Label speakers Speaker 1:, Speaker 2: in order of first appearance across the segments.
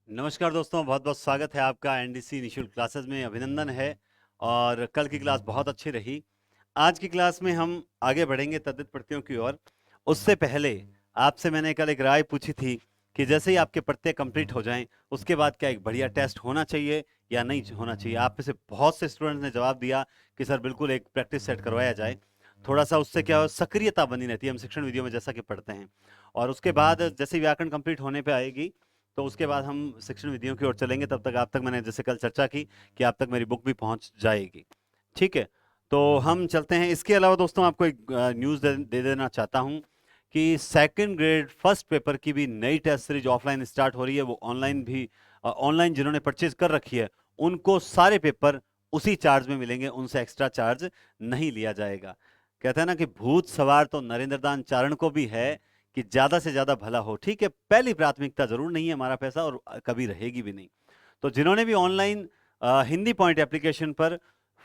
Speaker 1: नमस्कार दोस्तों, बहुत बहुत स्वागत है आपका एनडीसी निशुल्क क्लासेस में। अभिनंदन है। और कल की क्लास बहुत अच्छी रही। आज की क्लास में हम आगे बढ़ेंगे तद्धित प्रत्ययों की ओर। उससे पहले आपसे मैंने कल एक राय पूछी थी कि जैसे ही आपके प्रत्यय कंप्लीट हो जाएं उसके बाद क्या एक बढ़िया टेस्ट होना चाहिए या नहीं होना चाहिए। आप में से बहुत से स्टूडेंट्स ने जवाब दिया कि सर बिल्कुल एक प्रैक्टिस सेट करवाया जाए। थोड़ा सा उससे क्या हो, सक्रियता बनी रहती है हम शिक्षण विधियों में जैसा कि पढ़ते हैं। और उसके बाद जैसे ही व्याकरण कंप्लीट होने पे आएगी तो उसके बाद हम शिक्षण विधियों की ओर चलेंगे। तब तक आप तक मैंने जैसे कल चर्चा की कि आप तक मेरी बुक भी पहुंच जाएगी। ठीक है, तो हम चलते हैं। इसके अलावा दोस्तों आपको एक न्यूज़ दे देना चाहता हूं कि सेकंड ग्रेड फर्स्ट पेपर की भी नई टेस्ट सीरीज ऑफलाइन स्टार्ट हो रही है। वो ऑनलाइन भी, ऑनलाइन जिन्होंने परचेज कर रखी है उनको सारे पेपर उसी चार्ज में मिलेंगे, उनसे एक्स्ट्रा चार्ज नहीं लिया जाएगा। कहते हैं ना कि भूत सवार तो नरेंद्र दान चारण को भी है कि ज्यादा से ज्यादा भला हो। ठीक है, पहली प्राथमिकता जरूर नहीं है हमारा पैसा, और कभी रहेगी भी नहीं। तो जिन्होंने भी ऑनलाइन हिंदी पॉइंट एप्लीकेशन पर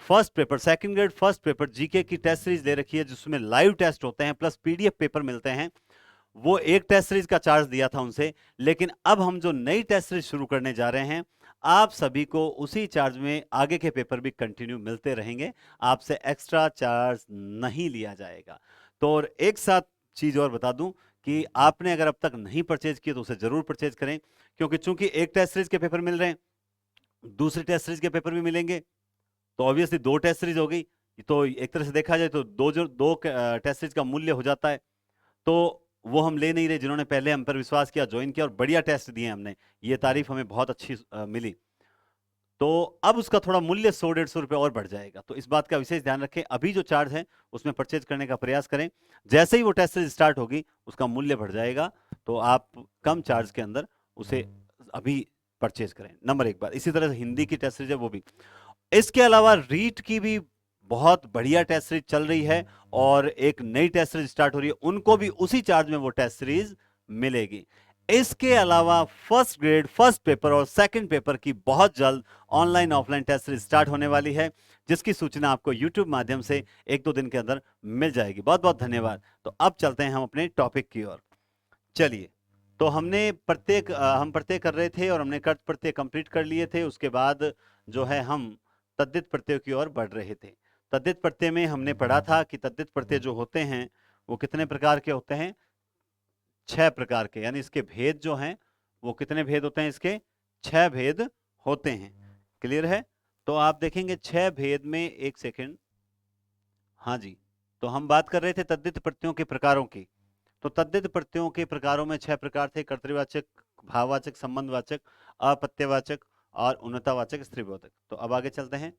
Speaker 1: first paper, second grade first paper GK की टेस्ट सीरीज ले रखी है जिसमें लाइव टेस्ट होते हैं प्लस पीडीएफ पेपर मिलते हैं, वो एक टेस्ट सीरीज का चार्ज दिया था उनसे। लेकिन अब हम जो नई टेस्ट सीरीज शुरू करने जा रहे हैं, आप सभी को उसी चार्ज में आगे के पेपर भी कंटिन्यू मिलते रहेंगे, आपसे एक्स्ट्रा चार्ज नहीं लिया जाएगा। तो और एक साथ चीज और बता दूं कि आपने अगर अब तक नहीं परचेज किया तो उसे जरूर परचेज करें, क्योंकि चूंकि एक टेस्ट सीरीज के पेपर मिल रहे हैं, दूसरी टेस्ट सीरीज के पेपर भी मिलेंगे, तो ऑब्वियसली दो टेस्ट सीरीज हो गई। तो एक तरह से देखा जाए तो दो टेस्ट सीरीज का मूल्य हो जाता है। तो वो हम ले नहीं रहे। जिन्होंने पहले हम पर विश्वास किया, ज्वाइन किया और बढ़िया टेस्ट दिए हमने, ये तारीफ हमें बहुत अच्छी मिली। तो अब उसका थोड़ा मूल्य 100-150 रुपए और बढ़ जाएगा। तो इस बात का विशेष ध्यान रखें, अभी जो चार्ज है उसमें परचेज करने का प्रयास करें। जैसे ही वो टेस्ट सीरीज स्टार्ट होगी उसका मूल्य बढ़ जाएगा, तो आप कम चार्ज के अंदर उसे अभी परचेज करें। नंबर एक बात, इसी तरह से हिंदी की टेस्ट सीरीज है वो भी। इसके अलावा रीट की भी बहुत बढ़िया टेस्ट सीरीज चल रही है और एक नई टेस्ट सीरीज स्टार्ट हो रही है, उनको भी उसी चार्ज में वो टेस्ट सीरीज मिलेगी। इसके अलावा फर्स्ट ग्रेड फर्स्ट पेपर और सेकंड पेपर की बहुत जल्द online offline test series start होने वाली है, जिसकी सूचना आपको यूट्यूब माध्यम से एक दो दिन के अंदर मिल जाएगी। बहुत बहुत धन्यवाद। तो अब चलते हैं हम अपने टॉपिक की ओर। चलिए, तो हम प्रत्यय कर रहे थे और हमने कर्त प्रत्यय कंप्लीट कर लिए थे। उसके बाद जो है हम तद्धित प्रत्यय की ओर बढ़ रहे थे। तद्धित प्रत्यय में हमने पढ़ा था कि तद्धित प्रत्यय जो होते हैं वो कितने प्रकार के होते हैं? 6 प्रकार के। यानी इसके भेद जो हैं वो कितने भेद होते हैं? इसके 6 भेद होते हैं। क्लियर है? तो आप देखेंगे 6 भेद में, एक सेकेंड, हाँ जी, तो हम बात कर रहे थे तद्धित प्रत्ययों के प्रकारों की। तो तद्धित प्रत्ययों के प्रकारों में 6 प्रकार थे: कर्तृवाचक, भाववाचक, संबंधवाचक, अप्रत्ययवाचक और उन्नतावाचक, स्त्रीबोधक। तो अब आगे चलते हैं।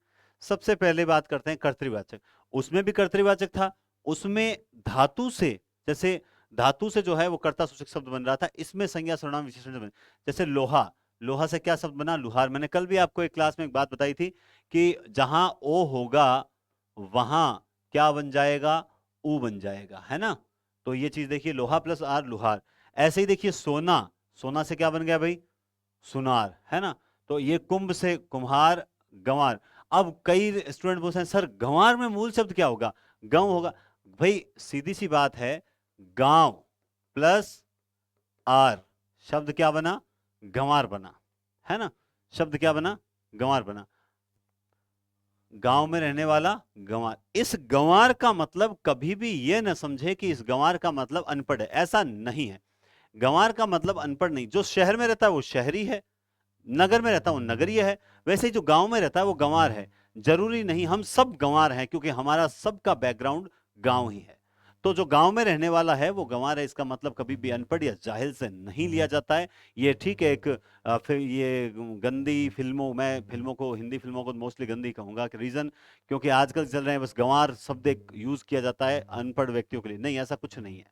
Speaker 1: सबसे पहले बात करते हैं कर्तृवाचक। उसमें भी कर्तृवाचक था। उसमें धातु से, जैसे धातु से जो है वो कर्ता सूचक शब्द बन रहा था। इसमें संज्ञा सर्वनाम विशेषण से बने। जैसे लोहा, लोहा से क्या शब्द बना? लुहार। मैंने कल भी आपको एक क्लास में एक बात बताई थी कि जहां ओ होगा वहां क्या बन जाएगा? ऊ बन जाएगा, है ना? तो ये चीज देखिए, लोहा प्लस आर, लुहार। ऐसे ही देखिए सोना, सोना से क्या बन गया भाई? सुनार, है ना? तो ये कुंभ से कुम्हार, गंवार। अब कई स्टूडेंट पूछते हैं सर गंवार में मूल शब्द क्या होगा? गांव होगा। भाई सीधी सी बात है, गांव प्लस आर, शब्द क्या बना? गंवार बना, है ना? शब्द क्या बना? गंवार बना। गांव में रहने वाला गंवार। इस गंवार का मतलब कभी भी यह न समझे कि इस गंवार का मतलब अनपढ़ है, ऐसा नहीं है। गंवार का मतलब अनपढ़ नहीं। जो शहर में रहता है वो शहरी है, नगर में रहता है वो नगरीय है। वैसे ही जो गांव में रहता है वो गंवार है। जरूरी नहीं, हम सब गंवार हैं क्योंकि हमारा सबका बैकग्राउंड गांव ही है। तो जो गांव में रहने वाला है वो गंवार है, इसका मतलब कभी भी अनपढ़ या जाहिल से नहीं लिया जाता है। ये ठीक है, एक फिर ये गंदी फिल्मों, मैं फिल्मों को, हिंदी फिल्मों को मोस्टली गंदी कहूंगा कि रीजन क्योंकि आजकल चल रहे हैं बस गंवार शब्द एक यूज किया जाता है अनपढ़ व्यक्तियों के लिए। नहीं, ऐसा कुछ नहीं है,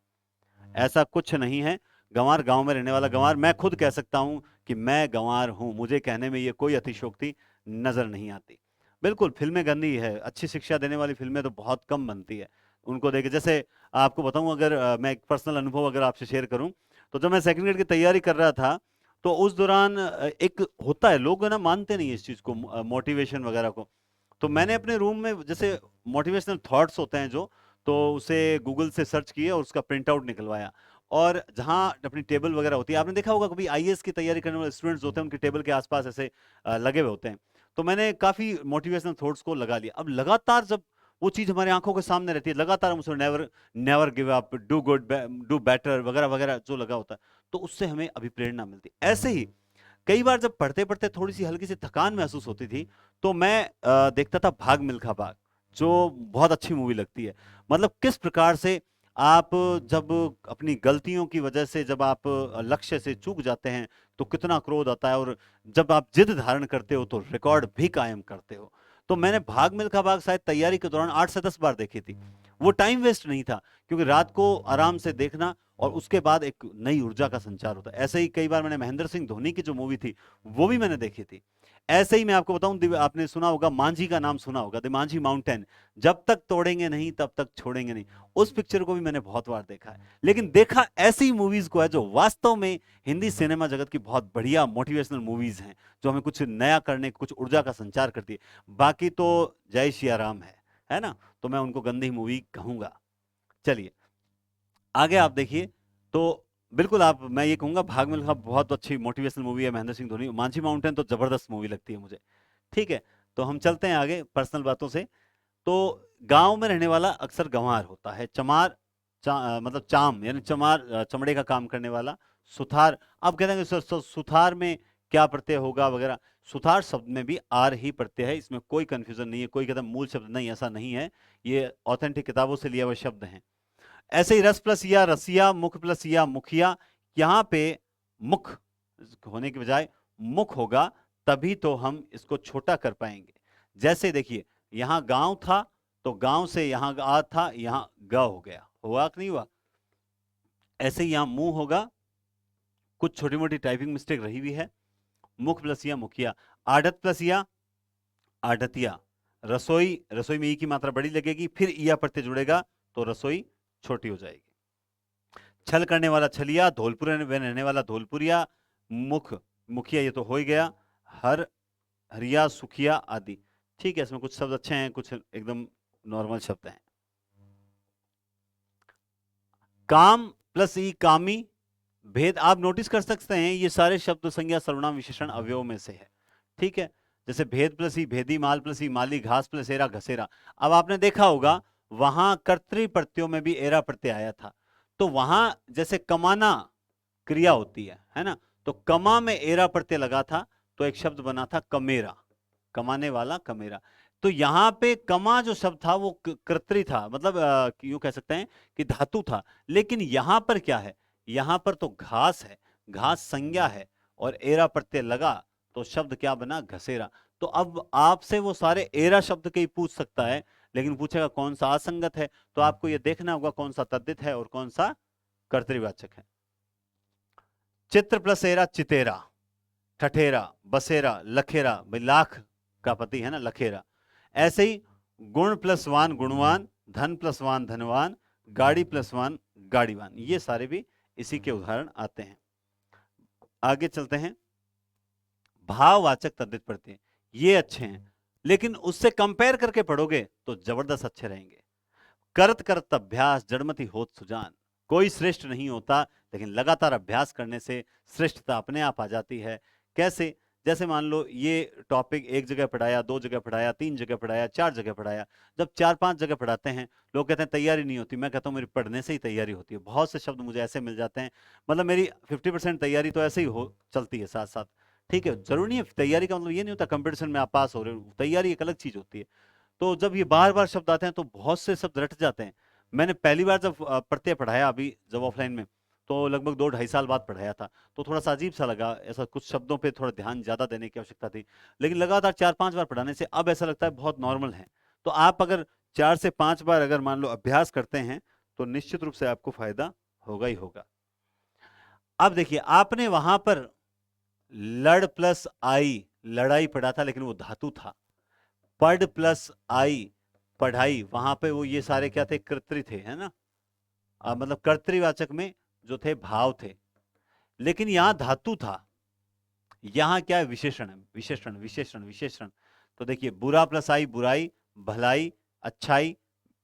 Speaker 1: ऐसा कुछ नहीं है। गंवार गांव में रहने वाला गंवार। मैं खुद कह सकता हूं कि मैं गंवार हूं, मुझे कहने में ये कोई अतिशयोक्ति नजर नहीं आती। बिल्कुल फिल्में गंदी है, अच्छी शिक्षा देने वाली फिल्में तो बहुत कम बनती है। उनको देखे, जैसे आपको बताऊं, अगर मैं एक पर्सनल अनुभव अगर आपसे शेयर करूं, तो जब मैं सेकंड ग्रेड की तैयारी कर रहा था तो उस दौरान एक होता है, लोग है ना मानते नहीं इस चीज को, मोटिवेशन वगैरह को। तो मैंने अपने रूम में जैसे मोटिवेशनल थॉट्स होते हैं जो, तो उसे गूगल से सर्च किए और उसका प्रिंट आउट निकलवाया और जहाँ अपनी टेबल वगैरह होती है, आपने देखा होगा कभी आईएएस की तैयारी करने वाले स्टूडेंट्स होते हैं, उनके टेबल के आसपास ऐसे लगे हुए होते हैं। तो मैंने काफी मोटिवेशनल थॉट्स को लगा लिया। अब लगातार जब वो चीज हमारे आंखों के सामने रहती है, लगातार हम उसमें never never give up, do good, do better वगैरह वगैरह जो लगा होता है, तो उससे हमें अभिप्रेरणा मिलती है। ऐसे ही कई बार जब पढ़ते पढ़ते थोड़ी सी हल्की सी थकान महसूस होती थी, तो मैं देखता था भाग मिल्खा भाग, जो बहुत अच्छी मूवी लगती है। मतलब किस प्रकार से आप जब अपनी गलतियों की वजह से जब आप लक्ष्य से चूक जाते हैं तो कितना क्रोध आता है, और जब आप जिद धारण करते हो तो रिकॉर्ड भी कायम करते हो। तो मैंने भाग मिल्खा भाग शायद तैयारी के दौरान 8 से 10 बार देखी थी। वो टाइम वेस्ट नहीं था, क्योंकि रात को आराम से देखना और उसके बाद एक नई ऊर्जा का संचार होता है। ऐसे ही कई बार मैंने महेंद्र सिंह धोनी की जो मूवी थी वो भी मैंने देखी थी। ऐसे ही मैं आपको बताऊं, आपने सुना होगा, मांझी का नाम सुना होगा, द मांझी माउंटेन, जब तक तोड़ेंगे नहीं तब तक छोड़ेंगे नहीं। उस पिक्चर को भी मैंने बहुत बार देखा है। लेकिन देखा ऐसी मूवीज को है जो वास्तव में हिंदी सिनेमा जगत की बहुत बढ़िया मोटिवेशनल मूवीज हैं, जो हमें कुछ नया करने, कुछ ऊर्जा का संचार करती है। बाकी तो जय सिया राम है ना, तो मैं उनको गंदी मूवी कहूंगा। चलिए आगे आप देखिए। तो बिल्कुल आप, मैं ये कहूंगा भाग मिल्खा बहुत अच्छी मोटिवेशनल मूवी है, महेंद्र सिंह धोनी। मांझी माउंटेन तो जबरदस्त मूवी लगती है मुझे। ठीक है, तो हम चलते हैं आगे पर्सनल बातों से। तो गांव में रहने वाला अक्सर गंवार होता है। चमार, मतलब चाम यानी चमार, चमड़े का काम करने वाला। सुथार, आप कहते हैं कि सुथार में क्या प्रत्यय होगा वगैरह। सुथार शब्द में भी आर ही प्रत्यय है, इसमें कोई कंफ्यूजन नहीं है। कोई कहता है मूल शब्द, नहीं, ऐसा नहीं है, ये ऑथेंटिक किताबों से लिया हुए शब्द हैं। ऐसे ही रस प्लस या रसिया, मुख प्लस या मुखिया। यहां पे मुख होने के बजाय मुख होगा, तभी तो हम इसको छोटा कर पाएंगे। जैसे देखिए, यहां गांव था तो गांव से यहां आ था, यहां ग हो गया, हुआ कि नहीं हुआ। ऐसे ही यहां मुंह होगा, कुछ छोटी मोटी टाइपिंग मिस्टेक रही हुई है। मुख प्लस या मुखिया। आढ़त प्लस या आढ़तिया। रसोई, रसोई में ई की मात्रा बड़ी लगेगी, फिर ईया प्रत्यय जुड़ेगा तो रसोई छोटी हो जाएगी। छल करने वाला छलिया, धौलपुर में रहने वाला धौलपुरिया। मुख, मुखिया ये तो हो ही गया। हर, हरिया, सुखिया आदि। ठीक है, इसमें कुछ शब्द अच्छे हैं, कुछ एकदम नॉर्मल शब्द हैं। काम प्लस ई कामी। भेद, आप नोटिस कर सकते हैं ये सारे शब्द संज्ञा सर्वनाम विशेषण अवयव में से है। ठीक है, जैसे भेद प्लस ई भेदी, माल प्लस ई माली, घास प्लस एरा घसेरा। अब आपने देखा होगा वहां कर्तरी प्रत्ययों में भी एरा प्रत्यय आया था। तो वहां जैसे कमाना क्रिया होती है ना, तो कमा में एरा प्रत्यय लगा था, तो एक शब्द बना था कमेरा, कमाने वाला कमेरा। तो यहां पे कमा जो शब्द था वो कर्तरी था, मतलब यूं कह सकते हैं कि धातु था। लेकिन यहां पर क्या है, यहां पर तो घास है, घास संज्ञा है, और एरा प्रत्यय लगा तो शब्द क्या बना, घसेरा। तो अब आपसे वो सारे एरा शब्द के ही पूछ सकता है, लेकिन पूछेगा कौन सा असंगत है, तो आपको ये देखना होगा कौन सा तद्धित है और कौन सा कर्तरीवाचक है। चित्र प्लस एरा चितेरा, ठठेरा, बसेरा, लखेरा, भाई लाख का पति है ना, लखेरा। ऐसे ही गुण प्लस वान गुणवान, धन प्लस वान धनवान, गाड़ी प्लस वान गाड़ीवान। ये सारे भी इसी के उदाहरण आते हैं। आगे चलते हैं। भाववाचक तद्धित प्रत्यय, ये अच्छे हैं, लेकिन उससे कंपेयर करके पढ़ोगे तो जबरदस्त अच्छे रहेंगे। करत करत अभ्यास, जड़मति होत सुजान। कोई श्रेष्ठ नहीं होता, लेकिन लगातार अभ्यास करने से श्रेष्ठता अपने आप आ जाती है। कैसे, जैसे मान लो ये टॉपिक एक जगह पढ़ाया, दो जगह पढ़ाया, तीन जगह पढ़ाया, चार जगह पढ़ाया। जब चार पांच जगह पढ़ाते हैं, लोग कहते हैं तैयारी नहीं होती। मैं कहता हूँ मेरी पढ़ने से ही तैयारी होती है। बहुत से शब्द मुझे ऐसे मिल जाते हैं, मतलब मेरी 50% तैयारी तो ऐसे ही हो चलती है साथ साथ। ठीक है, जरूरी नहीं है तैयारी का मतलब ये नहीं होता कंपटीशन में आप पास हो रहे हो, तैयारी एक अलग चीज होती है। तो जब ये बार बार शब्द आते हैं तो बहुत से शब्द रट जाते हैं। मैंने पहली बार जब प्रत्यय पढ़ाया अभी जब ऑफलाइन में, तो लगभग 2 ढाई साल बाद पढ़ाया था, तो थोड़ा सा अजीब सा लगा, ऐसा कुछ शब्दों पे थोड़ा ध्यान ज्यादा देने की आवश्यकता थी। लेकिन लगातार 4-5 बार पढ़ाने से अब ऐसा लगता है बहुत नॉर्मल है। तो आप अगर 4 से 5 बार अगर मान लो अभ्यास करते हैं, तो निश्चित रूप से आपको फायदा होगा ही होगा। अब देखिए, आपने वहां पर लड़ प्लस आई, लड़ाई पढ़ा था, लेकिन वो धातु था। पढ़ प्लस आई, पढ़ाई, वहां पे वो ये सारे क्या थे, कर्तरी थे, है ना। मतलब कर्तरीवाचक में जो थे भाव थे, लेकिन यहां धातु था। यहां क्या है, विशेषण है, विशेषण विशेषण विशेषण। तो देखिए, बुरा प्लस आई बुराई, भलाई, अच्छाई,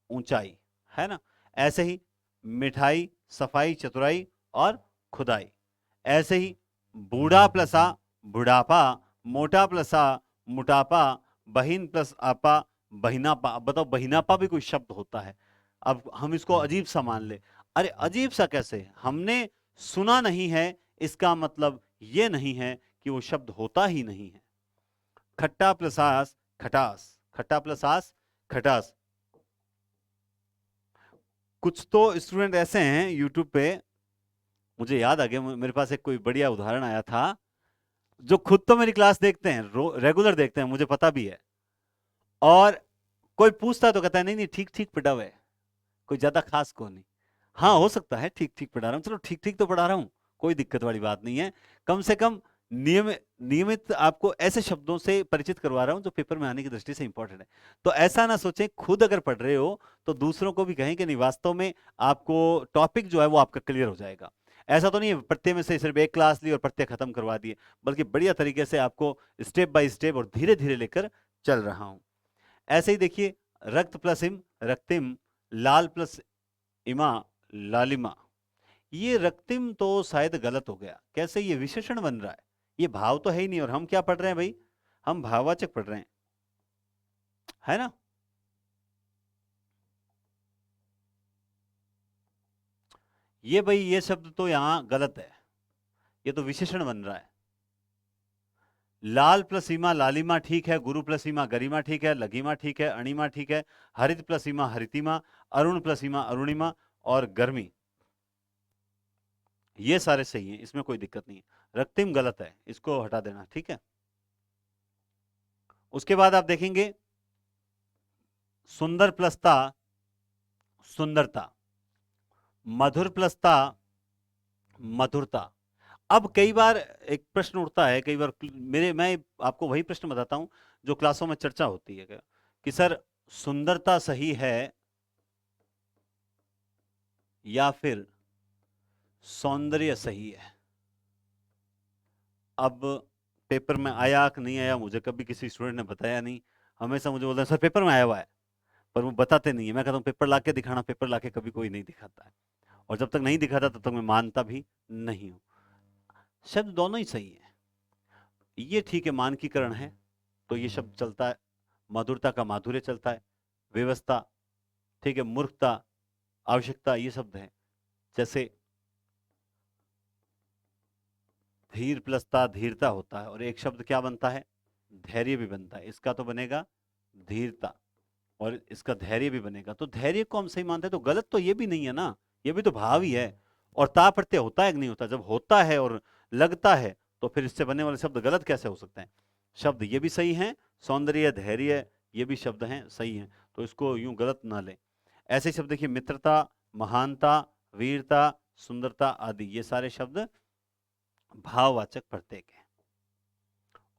Speaker 1: ऊंचाई, है ना। ऐसे ही मिठाई, सफाई, चतुराई, और खुदाई। ऐसे ही बूढ़ा प्लस आ बुढ़ापा, मोटा प्लस आ मोटापा, बहिन प्लस आपा बहिनापा। अब बताओ बहिनापा भी कोई शब्द होता है? अब हम इसको अजीब सा मान ले। अरे अजीब सा कैसे? हमने सुना नहीं है, इसका मतलब ये नहीं है कि वो शब्द होता ही नहीं है। खट्टा प्लस आस खटास, खट्टा प्लस आस खटास। कुछ तो स्टूडेंट ऐसे हैं यूट्यूब पे, मुझे याद आ गया, मेरे पास एक कोई बढ़िया उदाहरण आया था, जो खुद तो मेरी क्लास देखते हैं, रेगुलर देखते हैं, मुझे पता भी है, और कोई पूछता है तो कहता है नहीं नहीं ठीक ठीक पढ़ा हुआ है, कोई ज्यादा खास को नहीं। हाँ हो सकता है ठीक ठीक पढ़ा रहा हूँ, चलो ठीक ठीक तो पढ़ा रहा हूँ, कोई दिक्कत वाली बात नहीं है। कम से कम नियमित नियमित आपको ऐसे शब्दों से परिचित करवा रहा हूं जो पेपर में आने की दृष्टि से इंपॉर्टेंट है। तो ऐसा ना सोचें खुद अगर पढ़ रहे हो तो दूसरों को भी कहें कि नहीं, वास्तव में आपको टॉपिक जो है वो आपका क्लियर हो जाएगा। ऐसा तो नहीं है प्रत्यय में से सिर्फ एक क्लास ली और प्रत्यय खत्म करवा दिए, बल्कि बढ़िया तरीके से आपको स्टेप बाय स्टेप और धीरे धीरे लेकर चल रहा हूं। ऐसे ही देखिए, रक्त प्लस इम रक्तिम, लाल प्लस इमा लालिमा। ये रक्तिम तो शायद गलत हो गया, कैसे? ये विशेषण बन रहा है, ये भाव तो है ही नहीं, और हम क्या पढ़ रहे हैं भाई? हम भाववाचक पढ़ रहे हैं, है ना? ये भाई ये शब्द तो यहां गलत है, ये तो विशेषण बन रहा है। लाल प्लस सीमा लालिमा ठीक है, गुरु प्लस सीमा गरिमा ठीक है, लघिमा ठीक है, अणिमा ठीक है, हरित प्लस सीमा हरितिमा, अरुण प्लस सीमा अरुणिमा, और गर्मी, ये सारे सही हैं, इसमें कोई दिक्कत नहीं है। रक्तिम गलत है, इसको हटा देना, ठीक है। उसके बाद आप देखेंगे सुंदर प्लसता सुंदरता, मधुर प्लसता मधुरता। अब कई बार एक प्रश्न उठता है, कई बार मैं आपको वही प्रश्न बताता हूं जो क्लासों में चर्चा होती है कि सर सुंदरता सही है या फिर सौंदर्य सही है? अब पेपर में आया कि नहीं आया मुझे कभी किसी स्टूडेंट ने बताया नहीं, हमेशा मुझे बोलते हैं सर पेपर में आया हुआ है, पर वो बताते नहीं है। मैं कहता हूँ पेपर लाके दिखाना, पेपर लाके कभी कोई नहीं दिखाता है, और जब तक नहीं दिखाता तब तक मैं मानता भी नहीं हूं। शब्द दोनों ही सही है, ये ठीक है मानकीकरण है तो ये शब्द चलता है, मधुरता का माधुर्य चलता है, व्यवस्था ठीक है, मूर्खता आवश्यकता ये शब्द है। जैसे धीर प्लसता धीरता होता है, और एक शब्द क्या बनता है? धैर्य भी बनता है, इसका तो बनेगा धीरता, और इसका धैर्य भी बनेगा। तो धैर्य को हम सही मानते हैं तो गलत तो ये भी नहीं है ना, ये भी तो भाव ही है। और ता प्रत्यय होता है कि नहीं होता? जब होता है और लगता है तो फिर इससे बनने वाले शब्द गलत कैसे हो सकते हैं? शब्द ये भी सही हैं, सौंदर्य धैर्य ये भी शब्द हैं सही हैं, तो इसको यूं गलत ना लें। ऐसे शब्द देखिए, मित्रता, महानता, वीरता, सुंदरता आदि, ये सारे शब्द भाववाचक प्रत्यय हैं।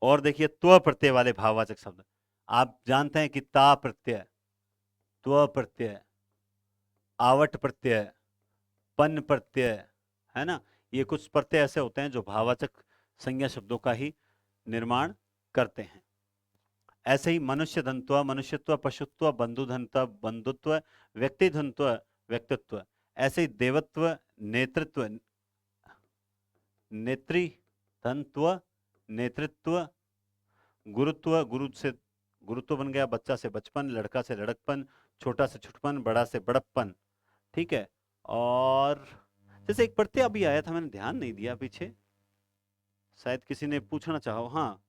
Speaker 1: और देखिए त्व प्रत्यय वाले भाववाचक शब्द, आप जानते हैं कि ता प्रत्यय, त्व प्रत्यय, आवट प्रत्यय, पन प्रत्यय, है ना, ये कुछ प्रत्यय ऐसे होते हैं जो भाववाचक संज्ञा शब्दों का ही निर्माण करते हैं। ऐसे ही मनुष्य धनत्व, मनुष्यत्व, पशुत्व, बंधु धनत्व, बंधुत्व, व्यक्ति धनत्व, व्यक्तित्व। ऐसे ही देवत्व, नेतृत्व, नेत्री धनत्व, नेतृत्व, गुरुत्व, गुरु से गुरुत्व बन गया, बच्चा से बचपन, लड़का से लड़कपन, छोटा से छुटपन, बड़ा से बड़प्पन, ठीक है। और जैसे एक प्रत्यय अभी आया था, मैंने ध्यान नहीं दिया पीछे, शायद किसी ने पूछना चाहो, हाँ,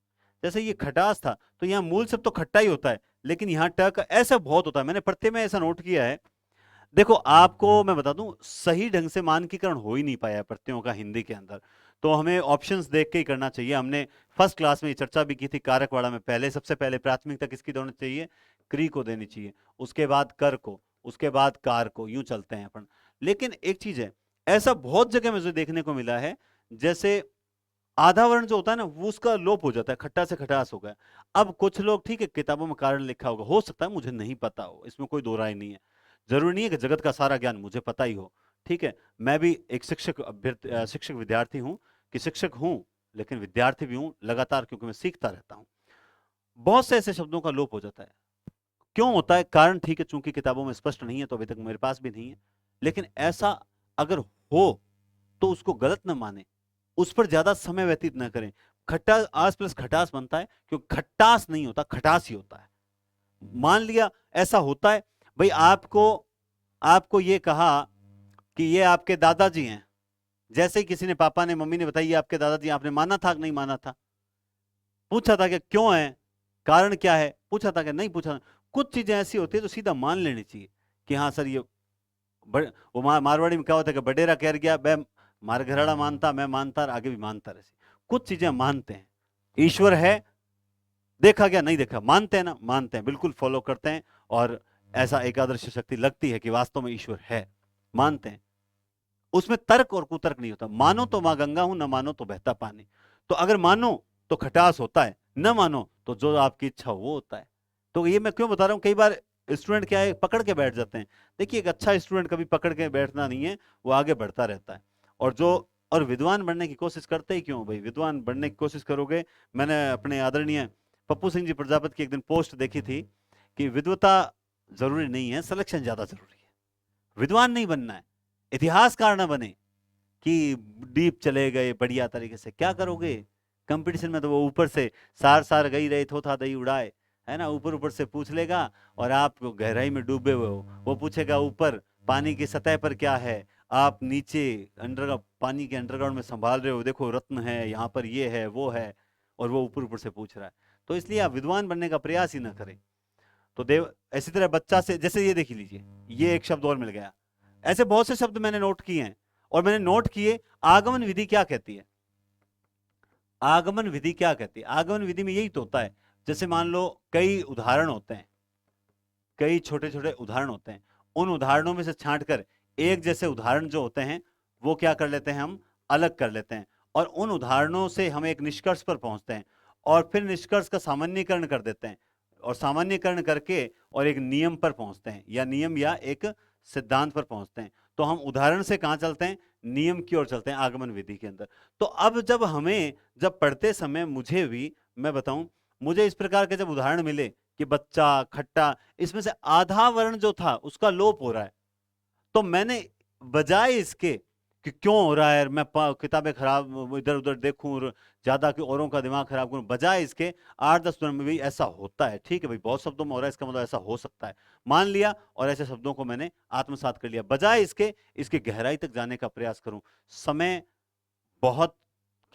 Speaker 1: जैसे ये खटास था, तो यहाँ मूल शब्द तो खट्टा ही होता है, लेकिन यहाँ ट का ऐसा बहुत होता है, मैंने प्रत्यय में ऐसा नोट किया है। देखो आपको मैं बता दूं, सही ढंग से मानकीकरण हो ही नहीं पाया प्रत्ययों का हिंदी के अंदर, तो हमें ऑप्शंस देख के ही करना चाहिए। हमने फर्स्ट क्लास में ये चर्चा भी की थी कारकवाड़ा में, पहले सबसे पहले प्राथमिकता किसकी देनी चाहिए? क्री को देनी चाहिए, उसके बाद कर को, उसके बाद कार को, यूं चलते हैं अपन। लेकिन एक चीज है, ऐसा बहुत जगह मुझे देखने को मिला है, जैसे आधा वर्ण जो होता है ना वो उसका लोप हो जाता है, खट्टा से खटास हो गया। अब कुछ लोग, ठीक है किताबों में कारण लिखा होगा, हो सकता है मुझे नहीं पता हो, इसमें कोई दो राय नहीं है, जरूरी नहीं है कि जगत का सारा ज्ञान मुझे पता ही हो, ठीक है। मैं भी एक शिक्षक विद्यार्थी हूं, कि शिक्षक हूं लेकिन विद्यार्थी भी हूं लगातार, क्योंकि मैं सीखता रहता हूं। बहुत से ऐसे शब्दों का लोप हो जाता है, क्यों होता है कारण, ठीक है चूंकि किताबों में स्पष्ट नहीं है तो अभी तक मेरे पास भी नहीं है, लेकिन ऐसा अगर हो तो उसको गलत न माने, उस पर ज्यादा समय व्यतीत न करें। खट्टा आस प्लस खटास बनता है, क्योंकि खट्टास नहीं होता, खटास ही होता है। मान लिया ऐसा होता है, भाई आपको आपको ये कहा कि ये आपके दादाजी हैं, जैसे ही किसी ने, पापा ने, मम्मी ने बताई ये आपके दादाजी, आपने माना था कि नहीं माना था? पूछा था कि क्यों है, कारण क्या है, पूछा था कि नहीं पूछा? कुछ चीजें ऐसी होती है तो सीधा मान लेनी चाहिए कि हाँ सर ये वो मारवाड़ी में क्या होता है कि बडेरा कह गया, मैं मार घराड़ा मानता, मैं मानता और आगे भी मानता रहे। कुछ चीजें मानते हैं, ईश्वर है, देखा गया नहीं देखा, मानते हैं ना, मानते हैं, बिल्कुल फॉलो करते हैं, और ऐसा एकादश शक्ति लगती है कि वास्तव में ईश्वर है, मानते हैं। उसमें तर्क और कुतर्क नहीं होता। मानो तो मां गंगा हूं, न मानो तो बहता पानी। तो अगर मानो तो खटास होता है, न मानो तो जो आपकी इच्छा हो वो होता है। तो ये मैं क्यों बता रहा हूं, कई बार स्टूडेंट क्या है, पकड़ के बैठ जाते हैं। देखिए एक अच्छा स्टूडेंट कभी पकड़ के बैठना नहीं है, वो आगे बढ़ता रहता है। और जो और विद्वान बनने की कोशिश करते ही क्यों भाई, विद्वान बनने की कोशिश करोगे। मैंने अपने आदरणीय पप्पू सिंह जी प्रजापति की एक दिन पोस्ट देखी थी कि विद्वता जरूरी नहीं है, सिलेक्शन ज्यादा जरूरी है। विद्वान नहीं बनना है, इतिहासकार ना बने कि डीप चले गए बढ़िया तरीके से, क्या करोगे कंपटीशन में? तो वो ऊपर से सार सार गई रहे, थोथा दही उड़ाए, है ना, ऊपर ऊपर से पूछ लेगा और आप गहराई में डूबे हुए हो। वो पूछेगा ऊपर पानी की सतह पर क्या है, आप नीचे अंडर पानी के अंडरग्राउंड में संभाल रहे हो, देखो रत्न है यहाँ पर, ये है वो है, और वो ऊपर ऊपर से पूछ रहा है। तो इसलिए आप विद्वान बनने का प्रयास ही ना करें। तो देव इसी तरह बच्चा से, जैसे ये देख लीजिए, ये एक शब्द और मिल गया। ऐसे बहुत से शब्द मैंने नोट किए हैं, और मैंने नोट किए आगमन विधि क्या कहती है। आगमन विधि क्या कहती है? आगमन विधि में यही तो होता है, जैसे मान लो कई उदाहरण होते हैं, कई छोटे छोटे उदाहरण होते हैं, उन उदाहरणों में से छांटकर एक जैसे उदाहरण जो होते हैं वो क्या कर लेते हैं, हम अलग कर लेते हैं, और उन उदाहरणों से हम एक निष्कर्ष पर पहुंचते हैं, और फिर निष्कर्ष का सामान्यीकरण कर देते हैं, और सामान्यीकरण करके और एक नियम पर पहुंचते हैं, या नियम या एक सिद्धांत पर पहुंचते हैं। तो हम उदाहरण से कहां चलते हैं, नियम की ओर चलते हैं आगमन विधि के अंदर। तो अब जब हमें, जब पढ़ते समय मुझे भी, मैं बताऊं, मुझे इस प्रकार के जब उदाहरण मिले कि बच्चा, खट्टा, इसमें से आधा वर्ण जो था उसका लोप हो रहा है, तो मैंने बजाय इसके कि क्यों हो रहा है, मैं किताबें खराब इधर उधर देखूं और ज्यादा कि औरों का दिमाग खराब करूं, बजाय इसके 8-10 मिनट में भी ऐसा होता है, ठीक है भाई बहुत शब्दों में हो रहा है, इसका मतलब ऐसा हो सकता है, मान लिया, और ऐसे शब्दों को मैंने आत्मसात कर लिया। बजाय इसके इसके गहराई तक जाने का प्रयास करूं। समय बहुत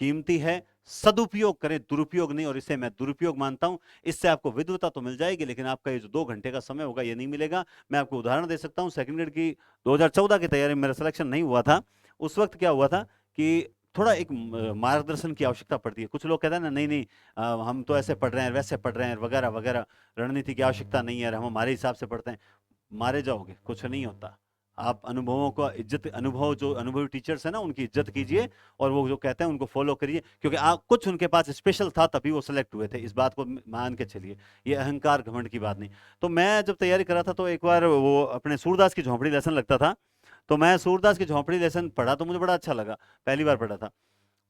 Speaker 1: कीमती है, सदुपयोग करें, दुरुपयोग नहीं, और इसे मैं दुरुपयोग मानता हूं। इससे आपको विद्वता तो मिल जाएगी, लेकिन आपका ये जो 2 घंटे का समय होगा ये नहीं मिलेगा। मैं आपको उदाहरण दे सकता हूं, सेकंड ग्रेड की 2014 की तैयारी में मेरा सिलेक्शन नहीं हुआ था। उस वक्त क्या हुआ था कि थोड़ा एक मार्गदर्शन की आवश्यकता पड़ती है। कुछ लोग कहते हैं ना, नहीं नहीं हम तो ऐसे पढ़ रहे हैं, वैसे पढ़ रहे हैं, वगैरह वगैरह, रणनीति की आवश्यकता नहीं है, हम हमारे हिसाब से पढ़ते हैं। मारे जाओगे, कुछ नहीं होता। आप अनुभवों का इज्जत, अनुभव जो अनुभवी टीचर्स है ना उनकी इज्जत कीजिए, और वो जो कहते हैं उनको फॉलो करिए, क्योंकि आप कुछ उनके पास स्पेशल था तभी वो सेलेक्ट हुए थे, इस बात को मान के चलिए, ये अहंकार घमंड की बात नहीं। तो मैं जब तैयारी कर रहा था तो एक बार वो अपने सूरदास की झोंपड़ी लेसन लगता था, तो मैं सूरदास की झोंपड़ी लेसन पढ़ा, तो मुझे बड़ा अच्छा लगा, पहली बार पढ़ा था।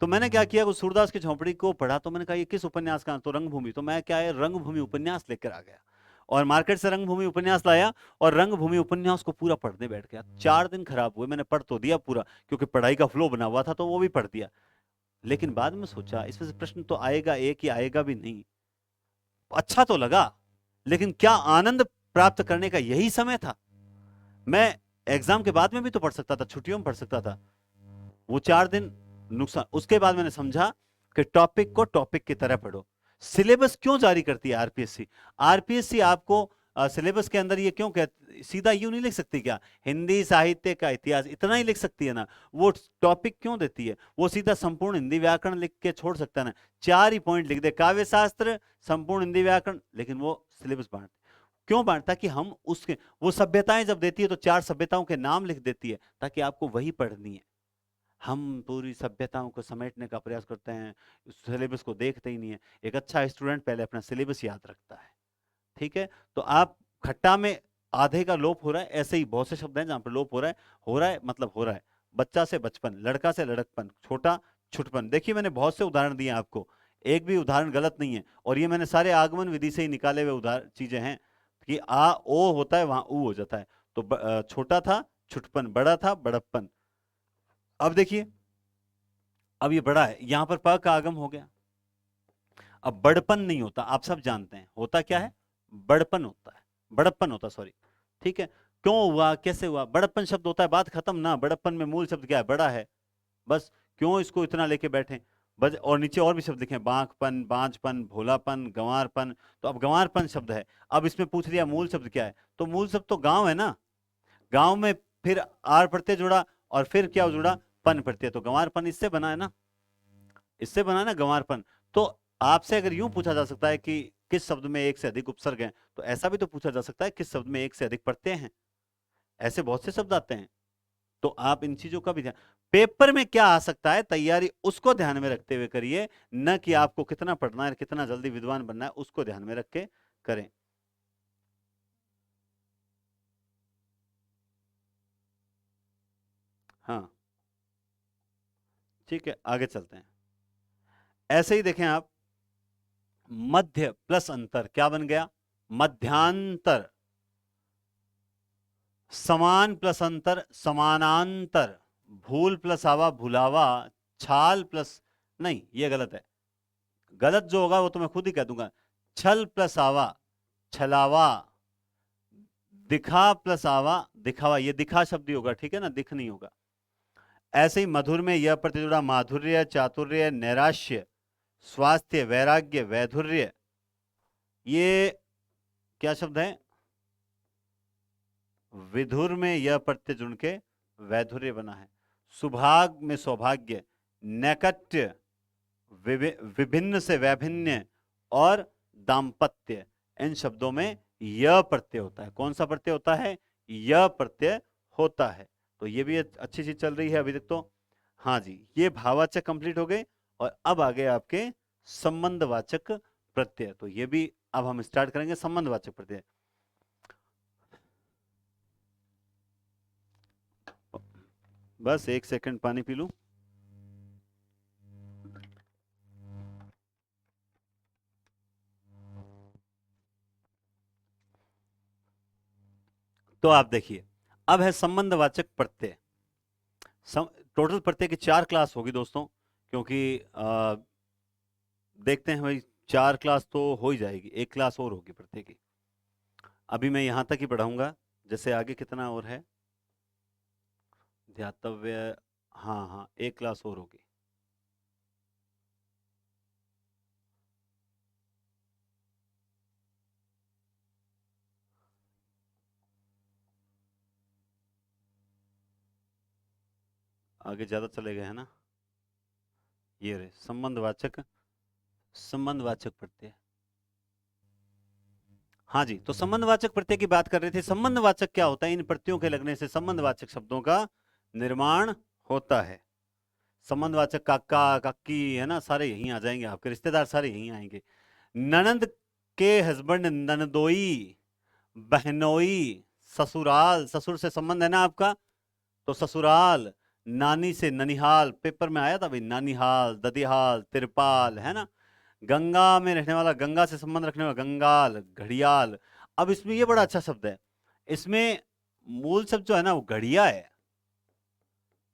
Speaker 1: तो मैंने क्या किया, उस सूरदास की झोंपड़ी को पढ़ा, तो मैंने कहा ये किस उपन्यास का, तो रंगभूमि, तो मैं क्या है, रंगभूमि उपन्यास लेकर आ गया, और मार्केट से रंगभूमि उपन्यास लाया, और रंगभूमि उपन्यास को पूरा पढ़ने बैठ गया। 4 दिन खराब हुए, मैंने पढ़ तो दिया पूरा, क्योंकि पढ़ाई का फ्लो बना हुआ था, तो वो भी पढ़ दिया। लेकिन बाद में सोचा इसमें से प्रश्न तो आएगा एक, ही आएगा भी नहीं। अच्छा तो लगा, लेकिन क्या आनंद प्राप्त करने का यही समय था? मैं एग्जाम के बाद में भी तो पढ़ सकता था, छुट्टियों में पढ़ सकता था। वो 4 दिन नुकसान। उसके बाद मैंने समझा कि टॉपिक को टॉपिक की तरह पढ़ो। सिलेबस क्यों जारी करती है आरपीएससी? आरपीएससी आपको सिलेबस के अंदर ये क्यों सीधा यूं नहीं लिख सकती क्या, हिंदी साहित्य का इतिहास इतना ही लिख सकती है ना? वो टॉपिक क्यों देती है? वो सीधा संपूर्ण हिंदी व्याकरण लिख के छोड़ सकता है ना, 4 ही पॉइंट लिख दे, काव्य शास्त्र, संपूर्ण हिंदी व्याकरण, लेकिन वो सिलेबस बांट क्यों बांटता, कि हम उसके, वो सभ्यताएं जब देती है तो 4 सभ्यताओं के नाम लिख देती है, ताकि आपको वही पढ़नी है। हम पूरी सभ्यताओं को समेटने का प्रयास करते हैं, सिलेबस को देखते ही नहीं है। एक अच्छा स्टूडेंट पहले अपना सिलेबस याद रखता है, ठीक है? तो आप खट्टा में आधे का लोप हो रहा है, ऐसे ही बहुत से शब्द हैं जहां पर लोप हो रहा है, हो रहा है मतलब हो रहा है। बच्चा से बचपन, लड़का से लड़कपन, छोटा छुटपन। देखिए मैंने बहुत से उदाहरण दिए आपको, एक भी उदाहरण गलत नहीं है, और ये मैंने सारे आगमन विधि से ही निकाले हुए उदाहरण चीजें हैं, कि आ ओ होता है वहां ऊ हो जाता है। तो छोटा था छुटपन, बड़ा था बड़प्पन। अब देखिए अब ये बड़ा है, यहां पर प का आगम हो गया। अब बड़पन नहीं होता, आप सब जानते हैं होता क्या है, बड़पन होता है, बड़प्पन होता, सॉरी, ठीक है। क्यों हुआ, कैसे हुआ, बड़प्पन शब्द होता है, बात खत्म ना। बड़प्पन में मूल शब्द क्या है, बड़ा है, बस। क्यों इसको इतना लेके बैठे, बस। और नीचे और भी शब्द लिखे, बांकपन, बांझपन, भोलापन, गंवारपन। तो अब गंवारपन शब्द है, अब इसमें पूछ लिया मूल शब्द क्या है, तो मूल शब्द तो गांव है ना। गांव में फिर आर प्रत्यय जुड़ा और फिर क्या जुड़ा, पन प्रत्यय, तो गंवारपन इससे बना है ना, इससे बना ना गंवारपन। तो आपसे अगर यूं पूछा जा सकता है कि किस शब्द में एक से अधिक उपसर्ग हैं, तो ऐसा भी तो पूछा जा सकता है किस शब्द में एक से अधिक प्रत्यय हैं। ऐसे बहुत से शब्द आते हैं, तो आप इन चीजों का भी ध्यान, पेपर में क्या आ सकता है तैयारी, उसको ध्यान में रखते हुए करिए, न कि आपको कितना पढ़ना है, कितना जल्दी विद्वान बनना है, उसको ध्यान में रख के करें। हाँ, ठीक है, आगे चलते हैं। ऐसे ही देखें आप, मध्य प्लस अंतर क्या बन गया, मध्यांतर। समान प्लस अंतर, समानांतर। भूल प्लस आवा, भुलावा। छाल प्लस, नहीं ये गलत है, गलत जो होगा वो तो मैं खुद ही कह दूंगा। छल प्लस आवा, छलावा। दिखा प्लस आवा, दिखावा, ये दिखा शब्द ही होगा, ठीक है ना, दिख नहीं होगा। ऐसे ही मधुर में यह प्रत्यय जुड़ा, माधुर्य, चातुर्य, नैराश्य, स्वास्थ्य, वैराग्य, वैधुर्य। ये क्या शब्द है, विधुर में यह प्रत्यय जुड़ के वैधुर्य बना है। सुभाग में सौभाग्य, नैकट्य, विभिन्न से वैभिन्य, और दाम्पत्य। इन शब्दों में यह प्रत्यय होता है। कौन सा प्रत्यय होता है, यह प्रत्यय होता है। तो ये भी अच्छी चीज चल रही है अभी तक तो। हाँ जी, ये भाववाचक कंप्लीट हो गए, और अब आ गए आपके संबंधवाचक प्रत्यय। तो ये भी अब हम स्टार्ट करेंगे, संबंधवाचक प्रत्यय। बस एक सेकंड पानी पी लूं। तो आप देखिए, अब है संबंधवाचक प्रत्यय। टोटल प्रत्यय की 4 क्लास होगी दोस्तों, क्योंकि देखते हैं भाई, 4 क्लास तो हो ही जाएगी, एक क्लास और होगी प्रत्यय की। अभी मैं यहां तक ही पढ़ाऊंगा, जैसे आगे कितना और है, ध्यातव्य। हाँ हाँ, एक क्लास और होगी। आगे ज्यादा चले गए हैं ना। ये रहे संबंधवाचक, संबंधवाचक प्रत्यय। हाँ जी, तो संबंधवाचक प्रत्यय की बात कर रहे थे। संबंधवाचक क्या होता है, इन प्रत्ययों के लगने से संबंधवाचक शब्दों का निर्माण होता है। संबंधवाचक काका काकी है ना, सारे यहीं आ जाएंगे, आपके रिश्तेदार सारे यहीं आएंगे। ननंद के हस्बैंड ननदोई, बहनोई, ससुराल, ससुर से संबंध है ना आपका, तो ससुराल। नानी से ननिहाल, पेपर में आया था भाई, नानिहाल, ददिहाल, तिरपाल, है ना। गंगा में रहने वाला, गंगा से संबंध रखने वाला, गंगाल, घड़ियाल। अब इसमें ये बड़ा अच्छा शब्द है, इसमें मूल शब्द जो है ना वो घड़िया है,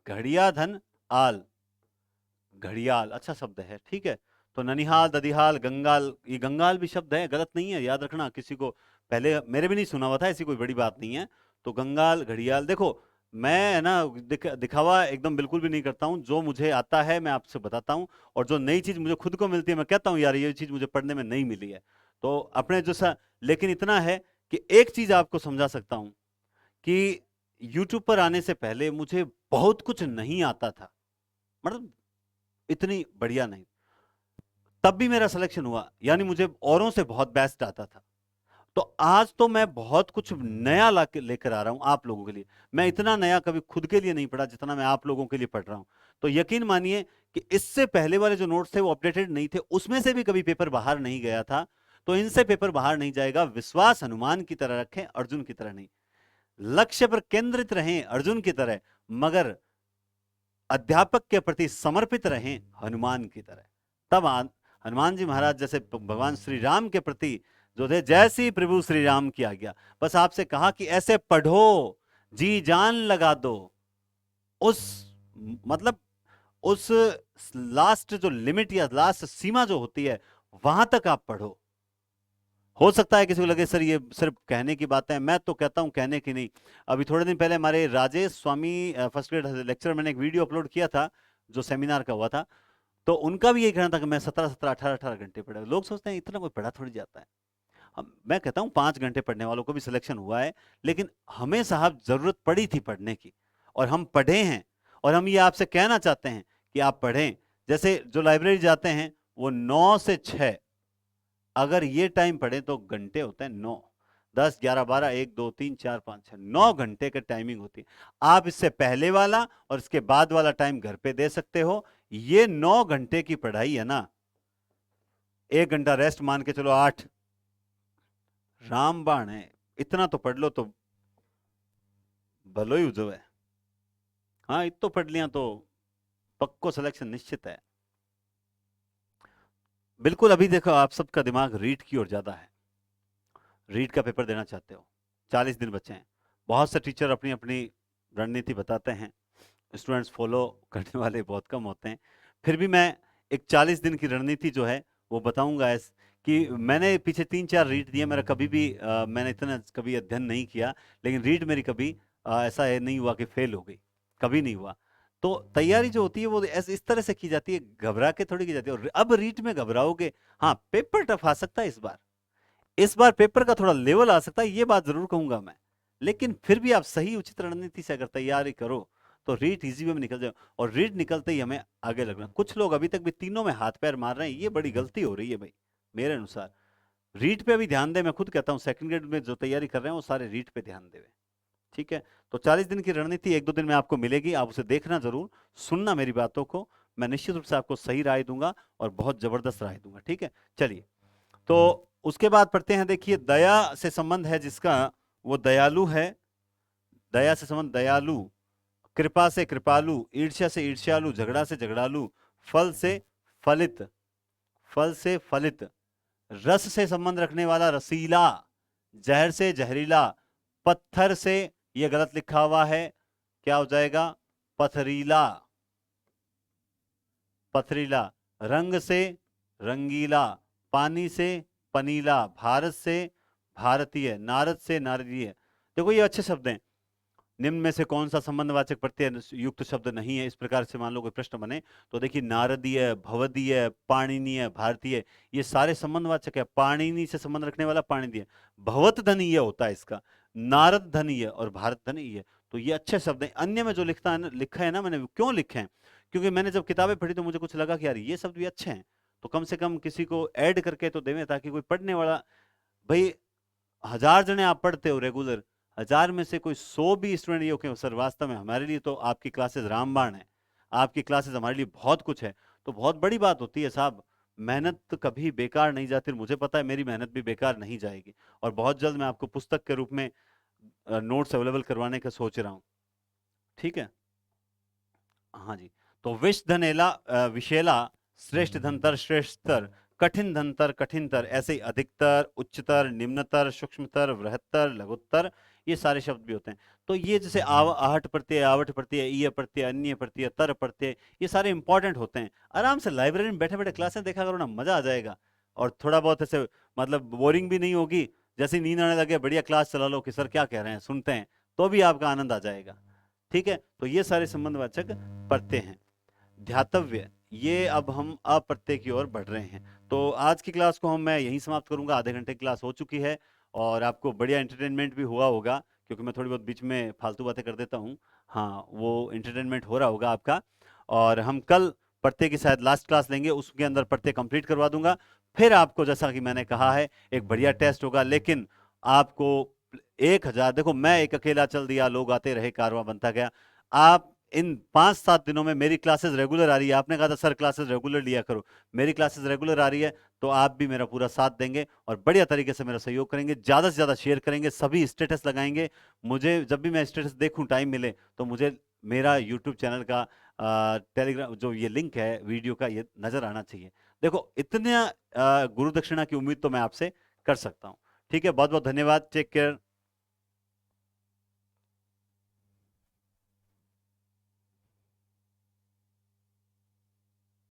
Speaker 1: घड़िया धन आल, घड़ियाल अच्छा शब्द है, ठीक है। तो ननिहाल, ददिहाल, गंगाल, ये गंगाल भी शब्द है, गलत नहीं है, याद रखना। किसी को पहले, मेरे भी नहीं सुना हुआ था, ऐसी कोई बड़ी बात नहीं है। तो गंगाल, घड़ियाल, देखो मैं है ना दिखावा एकदम बिल्कुल भी नहीं करता हूं, जो मुझे आता है मैं आपसे बताता हूं, और जो नई चीज मुझे खुद को मिलती है मैं कहता हूं यार ये चीज मुझे पढ़ने में नहीं मिली है। तो अपने जो लेकिन इतना है कि एक चीज आपको समझा सकता हूं कि यूट्यूब पर आने से पहले मुझे बहुत कुछ नहीं आता था, मतलब इतनी बढ़िया नहीं, तब भी मेरा सिलेक्शन हुआ, यानी मुझे औरों से बहुत बेस्ट आता था। तो आज तो मैं बहुत कुछ नया ला के लेकर आ रहा हूं आप लोगों के लिए। मैं इतना नया कभी खुद के लिए नहीं पढ़ा जितना मैं आप लोगों के लिए पढ़ रहा हूं। तो यकीन मानिए कि इससे पहले वाले जो नोट्स थे वो अपडेटेड नहीं थे, उसमें से भी कभी पेपर बाहर नहीं गया था। तो इनसे पेपर बाहर नहीं जाएगा, विश्वास हनुमान की तरह रखें, अर्जुन की तरह नहीं। लक्ष्य पर केंद्रित रहें अर्जुन की तरह, मगर अध्यापक के प्रति समर्पित रहें हनुमान की तरह। तब हनुमान जी महाराज जैसे भगवान श्री राम के प्रति जो थे, जैसी प्रभु श्री राम की आज्ञा, बस आपसे कहा कि ऐसे पढ़ो, जी जान लगा दो, उस मतलब उस लास्ट जो लिमिट या लास्ट सीमा जो होती है वहां तक आप पढ़ो। हो सकता है किसी को लगे सर ये सिर्फ कहने की बात है, मैं तो कहता हूं कहने की नहीं। अभी थोड़े दिन पहले हमारे राजेश स्वामी फर्स्ट ग्रेड लेक्चर, मैंने एक वीडियो अपलोड किया था जो सेमिनार का हुआ था, तो उनका भी यही कहना था कि मैं 17-17 18-18 घंटे पढ़ा। लोग सोचते हैं इतना कोई पढ़ा थोड़ी जाता है। मैं कहता हूं 5 घंटे पढ़ने वालों को भी सिलेक्शन हुआ है, लेकिन हमें साहब जरूरत पड़ी थी पढ़ने की, और हम पढ़े हैं। और हम ये आपसे कहना चाहते हैं कि आप पढ़ें। जैसे जो लाइब्रेरी जाते हैं वो 9 से 6, अगर ये टाइम पढ़े तो घंटे होते हैं 9, 10, 11, 12, 1, 2, 3, 4, 5, 6, 9 घंटे का टाइमिंग होती है। आप इससे पहले वाला और इसके बाद वाला टाइम घर पे दे सकते हो। ये 9 घंटे की पढ़ाई है ना, 1 घंटा रेस्ट मान के चलो 8, रामबाण है, इतना तो पढ़ लो तो भलो ही उजो है। हाँ, इतना पढ़ लिया तो पक्को सिलेक्शन निश्चित है। बिल्कुल। अभी देखो आप सबका दिमाग रीट की ओर ज्यादा है, रीट का पेपर देना चाहते हो। 40 दिन बचे हैं। बहुत से टीचर अपनी अपनी रणनीति बताते हैं, स्टूडेंट्स फॉलो करने वाले बहुत कम होते हैं। फिर भी मैं एक 40 दिन की रणनीति जो है वो बताऊंगा। कि मैंने पीछे 3-4 रीड दिए, मेरा कभी भी मैंने इतना कभी अध्ययन नहीं किया, लेकिन रीड मेरी कभी ऐसा है नहीं हुआ कि फेल हो गई, कभी नहीं हुआ। तो तैयारी जो होती है वो ऐसे इस तरह से की जाती है, घबरा के थोड़ी की जाती है। और अब रीड में घबराओगे, हाँ पेपर टफ आ सकता है इस बार पेपर का थोड़ा लेवल आ सकता है, ये बात जरूर कहूंगा मैं। लेकिन फिर भी आप सही उचित रणनीति से अगर तैयारी करो तो रीट इजी वे में निकल जाए, और रीट निकलते ही हमें आगे लगना। कुछ लोग अभी तक भी तीनों में हाथ पैर मार रहे हैं, ये बड़ी गलती हो रही है भाई मेरे अनुसार। रीट पे भी ध्यान दे, मैं खुद कहता हूं सेकंड ग्रेड में जो तैयारी कर रहे हैं वो सारे रीट पे ध्यान देवे। ठीक है, तो 40 दिन की रणनीति 1-2 दिन में आपको मिलेगी, आप उसे देखना जरूर, सुनना मेरी बातों को। मैं निश्चित रूप से आपको सही राय दूंगा और बहुत जबरदस्त राय दूंगा। ठीक है, चलिए। तो उसके बाद पढ़ते हैं, देखिए दया से संबंध है जिसका, वो दयालु है। दया से संबंध दयालु, कृपा से कृपालु, ईर्ष्या से ईर्ष्यालु, झगड़ा से झगड़ालु, फल से फलित, फल से फलित, रस से संबंध रखने वाला रसीला, जहर से जहरीला, पत्थर से, यह गलत लिखा हुआ है, क्या हो जाएगा पथरीला, पथरीला, रंग से रंगीला, पानी से पनीला, भारत से भारतीय, नारद से नारदीय। देखो ये अच्छे शब्द हैं। निम्न में से कौन सा संबंधवाचक प्रत्यय युक्त शब्द नहीं है, इस प्रकार से मान लो कोई प्रश्न बने तो देखिए नारदीय, भवदीय, पाणिनीय, भारतीय, ये सारे संबंधवाचक है। पाणिनी से संबंध रखने वाला पाणिनीय, भवत धनीय होता है इसका, नारद धनीय और भारत धनीय। तो ये अच्छे शब्द हैं। अन्य में जो लिखा है ना, मैंने क्यों लिखे हैं, क्योंकि मैंने जब किताबें पढ़ी तो मुझे कुछ लगा कि यार ये शब्द भी अच्छे हैं, तो कम से कम किसी को ऐड करके तो देवें, ताकि कोई पढ़ने वाला, भाई 1000 जने आप पढ़ते हो रेगुलर, 1000 में से कोई 100 भी स्टूडेंट ये हो कि सर वास्तव में हमारे लिए तो आपकी क्लासेस रामबाण है, आपकी क्लासेस हमारे लिए बहुत कुछ है, तो बहुत बड़ी बात होती है साहब। मेहनत तो कभी बेकार नहीं जाती, मुझे पता है मेरी मेहनत भी बेकार नहीं जाएगी। और बहुत जल्द मैं आपको पुस्तक के रूप में नोट्स अवेलेबल करवाने का सोच रहा हूं। ठीक है, हाँ जी। तो विष धनेला विशेला, श्रेष्ठ धनतर श्रेष्ठतर, कठिन धनतर कठिनतर, ऐसे ही अधिकतर, उच्चतर, निम्नतर, सूक्ष्मतर, बृहत्तर, लघुत्तर, ये सारे शब्द भी होते हैं। तो ये जैसे आहट प्रत्यय, आवट प्रत्यय, ईय प्रत्यय, अन्य प्रत्यय, तर प्रत्यय, ये सारे इंपॉर्टेंट होते हैं। आराम से लाइब्रेरी में बैठे बैठे क्लासें देखा करो ना, मजा आ जाएगा। और थोड़ा बहुत ऐसे मतलब बोरिंग भी नहीं होगी। जैसे नींद आने लगे बढ़िया क्लास चला लो कि सर क्या कह रहे हैं, सुनते हैं, तो भी आपका आनंद आ जाएगा। ठीक है, तो ये सारे संबंधवाचक प्रत्यय हैं। ध्यातव्य, ये अब हम अप्रत्यय की ओर बढ़ रहे हैं। तो आज की क्लास को मैं यहीं समाप्त करूंगा, आधे घंटे की क्लास हो चुकी है और आपको बढ़िया एंटरटेनमेंट भी हुआ होगा, क्योंकि मैं थोड़ी बहुत बीच में फालतू बातें कर देता हूँ। हाँ, वो एंटरटेनमेंट हो रहा होगा आपका। और हम कल प्रत्यय की शायद लास्ट क्लास लेंगे, उसके अंदर प्रत्यय कंप्लीट करवा दूंगा। फिर आपको जैसा कि मैंने कहा है एक बढ़िया टेस्ट होगा, लेकिन आपको 1000, देखो मैं एक अकेला चल दिया, लोग आते रहे, कारवां बनता गया। आप इन 5-7 दिनों में, मेरी क्लासेस रेगुलर आ रही है, आपने कहा था सर क्लासेस रेगुलर लिया करो, मेरी क्लासेस रेगुलर आ रही है, तो आप भी मेरा पूरा साथ देंगे और बढ़िया तरीके से मेरा सहयोग करेंगे, ज्यादा से ज्यादा शेयर करेंगे, सभी स्टेटस लगाएंगे। मुझे जब भी मैं स्टेटस देखूं, टाइम मिले, तो मुझे मेरा यूट्यूब चैनल का टेलीग्राम जो ये लिंक है वीडियो का, ये नजर आना चाहिए। देखो इतने गुरु दक्षिणा की उम्मीद तो मैं आपसे कर सकता हूं। ठीक है, बहुत बहुत धन्यवाद, टेक केयर।